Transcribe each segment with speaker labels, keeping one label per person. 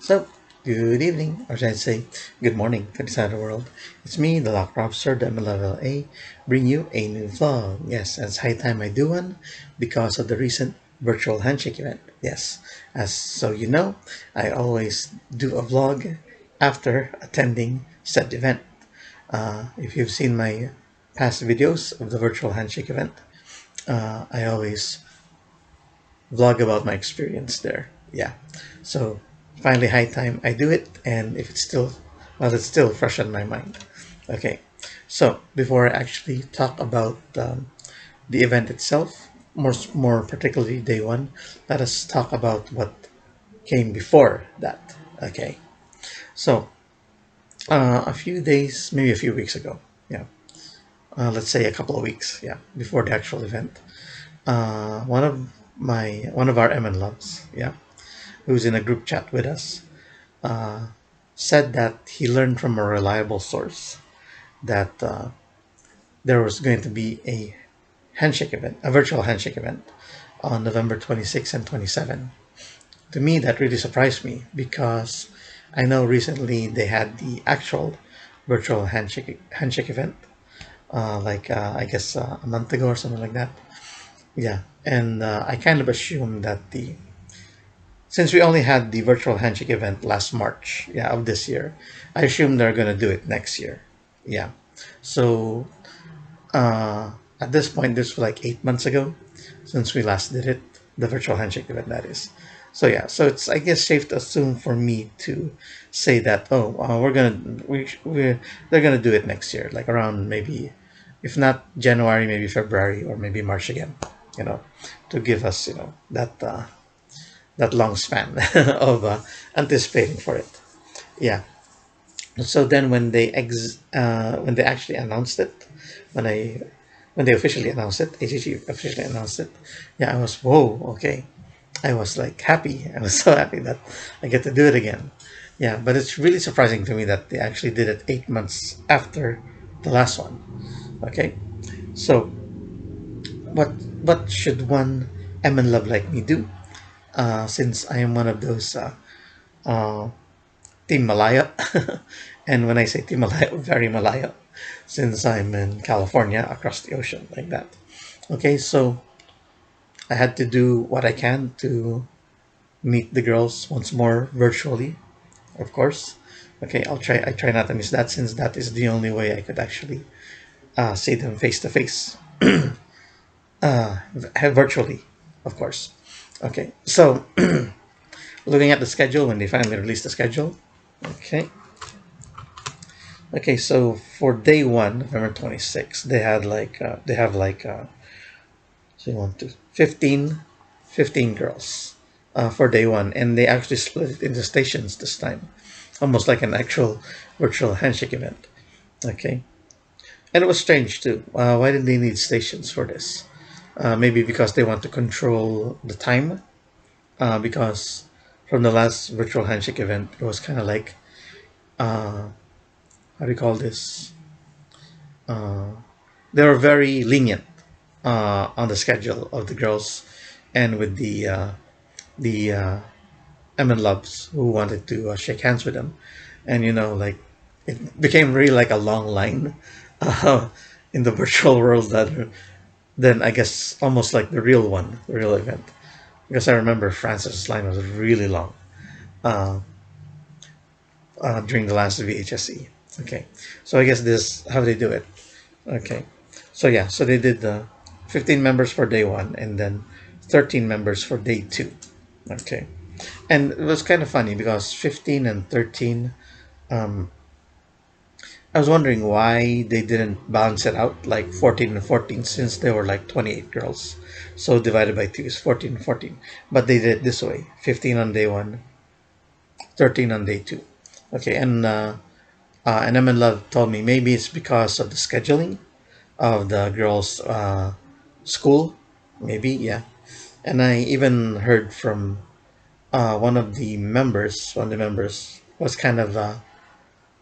Speaker 1: So, good evening, or should I say, good morning to this side of the world. It's me, the Lock Officer, the MNL48, bring you a new vlog. Yes, it's high time I do one because of the recent virtual handshake event. Yes, as so you know, I always do a vlog after attending said event. If you've seen my past videos of the virtual handshake event, I always vlog about my experience there. Yeah. So finally high time I do it, and if it's still fresh on my mind. Okay. So before I actually talk about the event itself, more particularly day one, let us talk about what came before that. Okay. So a few days, maybe a few weeks ago, yeah, let's say a couple of weeks, yeah, before the actual event, one of our MN loves, yeah, who's in a group chat with us, uh, said that he learned from a reliable source that there was going to be a handshake event, a virtual handshake event on November 26 and 27. To me, that really surprised me because I know recently they had the actual virtual handshake event, I guess a month ago or something like that. Yeah, and I kind of assumed that the since we only had the virtual handshake event last March, yeah, of this year, I assume they're gonna do it next year. Yeah. So at this point, this was like 8 months ago since we last did it, the virtual handshake event, that is. So yeah, so it's I guess safe to assume for me to say that we they're gonna do it next year, like around maybe, if not January, maybe February or maybe March again. You know, to give us that long span of anticipating for it. Yeah. So then when they actually announced it, when I when they officially announced it, AGG officially announced it, yeah, I was whoa, okay. I was like happy. I was so happy that I get to do it again. Yeah, but it's really surprising to me that they actually did it 8 months after the last one. Okay, so what should one MN Love like me do? Since I am one of those uh, Team Malaya. And when I say Team Malaya, very Malaya, since I'm in California across the ocean like that. Okay, so I had to do what I can to meet the girls once more virtually, of course. Okay, I try not to miss that since that is the only way I could actually see them face to face, virtually, of course. Okay, so looking at the schedule when they finally released the schedule. Okay, Okay, so for day one, November 26th, they have so you want to 15 girls for day one, and they actually split it into stations this time, almost like an actual virtual handshake event. Okay, and it was strange too. Why did they need stations for this? Maybe because they want to control the time. Because from the last virtual handshake event, it was kind of like how do you call this? They were very lenient on the schedule of the girls and with the Emin Loves who wanted to shake hands with them, and like it became really like a long line uh, in the virtual world that then I guess almost like the real one, the real event. Because I remember Francis' line was really long uh, during the last VHSE. Okay, so I guess this how they do it. Okay. So yeah, so they did the 15 members for day one and then 13 members for day two. Okay. And it was kind of funny because 15 and 13, um, I was wondering why they didn't balance it out like 14 and 14 since there were like 28 girls. So divided by 2 is 14 and 14. But they did it this way 15 on day one, 13 on day two. Okay. And Emin Love told me maybe it's because of the scheduling of the girls' school, maybe, yeah. And I even heard from one of the members was kind of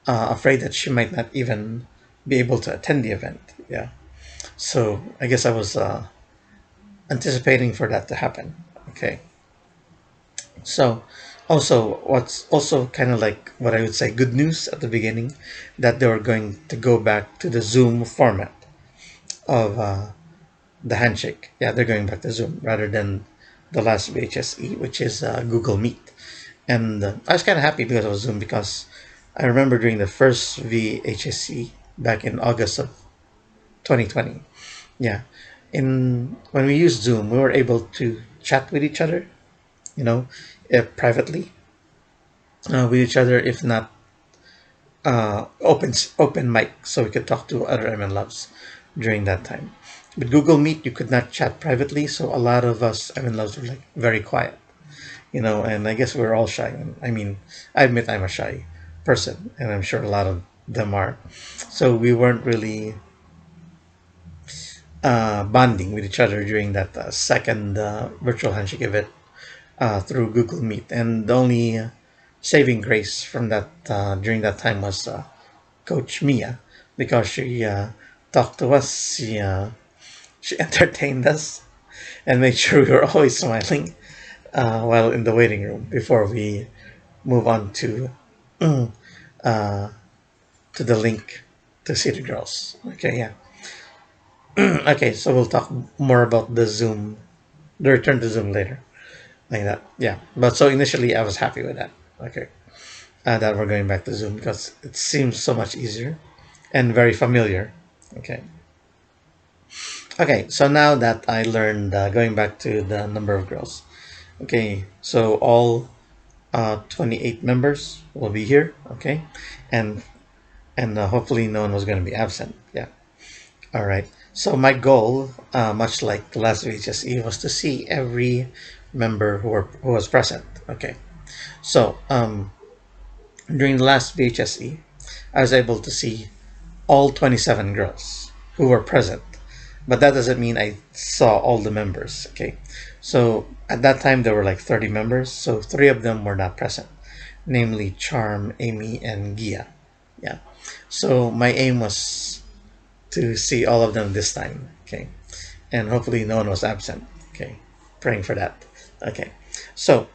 Speaker 1: afraid that she might not even be able to attend the event. Yeah. So I guess I was anticipating for that to happen. Okay. So Also, what's also kind of like what I would say good news at the beginning, that they were going to go back to the Zoom format of the handshake. Yeah, they're going back to Zoom rather than the last VHSE, which is Google Meet. And I was kind of happy because it was Zoom, because I remember during the first VHSE back in August of 2020. Yeah, in when we used Zoom, we were able to chat with each other, you know, privately with each other, if not open mic, so we could talk to other MN loves during that time. With Google Meet, you could not chat privately, so a lot of us MN loves were like very quiet, and I guess we're all shy. I mean, I admit I'm a shy person, and I'm sure a lot of them are. So we weren't really bonding with each other during that second virtual handshake event through Google Meet. And the only saving grace from that during that time was Coach Mia, because she talked to us, she entertained us, and made sure we were always smiling while in the waiting room before we move on uh, to the link to see the girls. Okay, yeah. Okay, so we'll talk more about the return to Zoom later, like that. Yeah, but so initially I was happy with that. Okay, that we're going back to Zoom because it seems so much easier and very familiar. Okay. Okay, so now that I learned going back to the number of girls. Okay, so all 28 members will be here. Okay, and hopefully no one was going to be absent. Yeah. All right. So my goal, much like the last VHSE, was to see every member who was present. Okay. So during the last VHSE, I was able to see all 27 girls who were present. But that doesn't mean I saw all the members. Okay. So at that time, there were like 30 members. So three of them were not present, namely Charm, Amy, and Gia. Yeah. So my aim was to see all of them this time. Okay. And hopefully no one was absent. Okay. Praying for that. Okay. So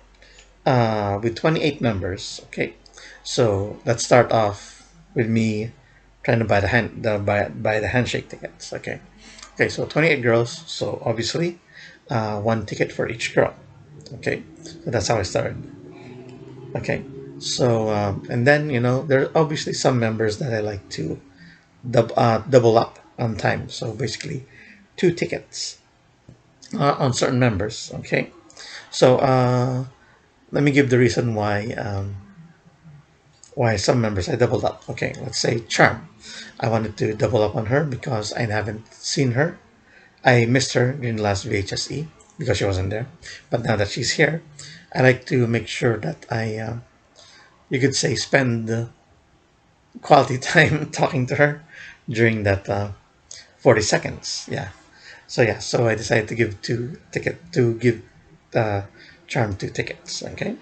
Speaker 1: with 28 members. Okay. So let's start off with me trying to buy buy the handshake tickets. Okay. Okay, so 28 girls, so obviously one ticket for each girl. Okay, so that's how I started. Okay, so and then there are obviously some members that I like to double up on time. So basically, two tickets on certain members. Okay, so let me give the reason why some members I doubled up. Okay, let's say Charm. I wanted to double up on her because I haven't seen her. I missed her during the last VHSE because she wasn't there. But now that she's here, I like to make sure that you could say, spend quality time talking to her during that 40 seconds. Yeah. So yeah, so I decided to give uh, Charm two tickets. Okay.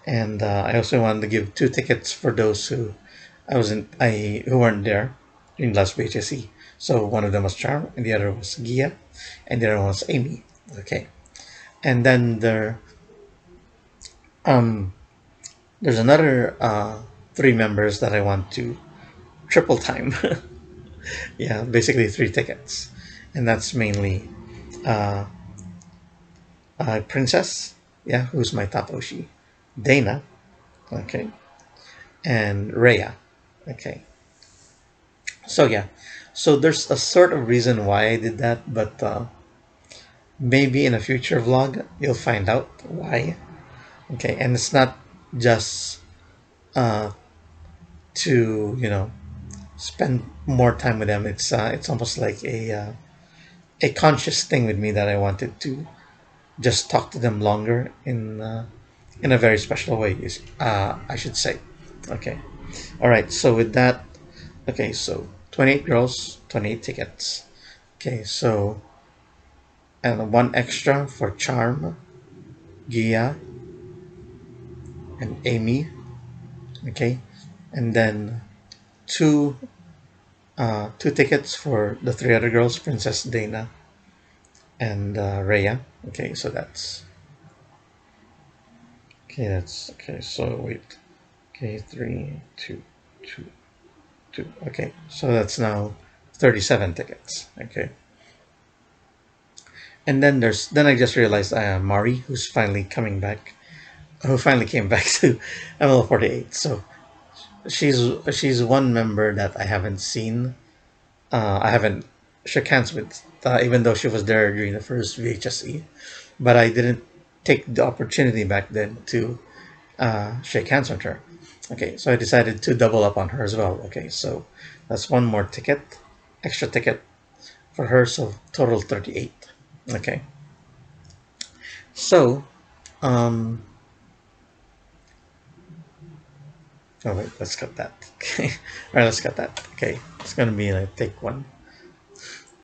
Speaker 1: And I also wanted to give two tickets for those who weren't there during last VHSE. So one of them was Charm, and the other was Gia, and the other one was Amy. Okay, and then um there's another three members that I want to triple time. Yeah, basically three tickets, and that's mainly uh, Princess. Yeah, who's my top Oshi, Dana. Okay, and Rhea. Okay. So yeah, so there's a sort of reason why I did that, but maybe in a future vlog you'll find out why. Okay, and it's not just uh, to spend more time with them. It's almost like a conscious thing with me that I wanted to just talk to them longer in a very special way. I should say. Okay, all right. So with that, okay, so 28 girls, 28 tickets. Okay, so and one extra for Charm, Gia, and Amy. Okay, and then two two tickets for the three other girls, Princess Dana and Rhea. Okay, so that's Okay, that's okay. So wait. Okay, 3, 2, 2, 2. Okay, so that's now 37 tickets. Okay, and then I just realized Mari, who's finally coming back, who finally came back to ML48. So she's one member that I haven't seen. I haven't shook hands with, even though she was there during the first VHSE, but I didn't take the opportunity back then to shake hands with her. Okay, so I decided to double up on her as well. Okay, so that's one more ticket, extra ticket for her, so total 38. Okay, so, um, oh wait, let's cut that. Okay, all right, let's cut that. Okay, it's gonna be like take one.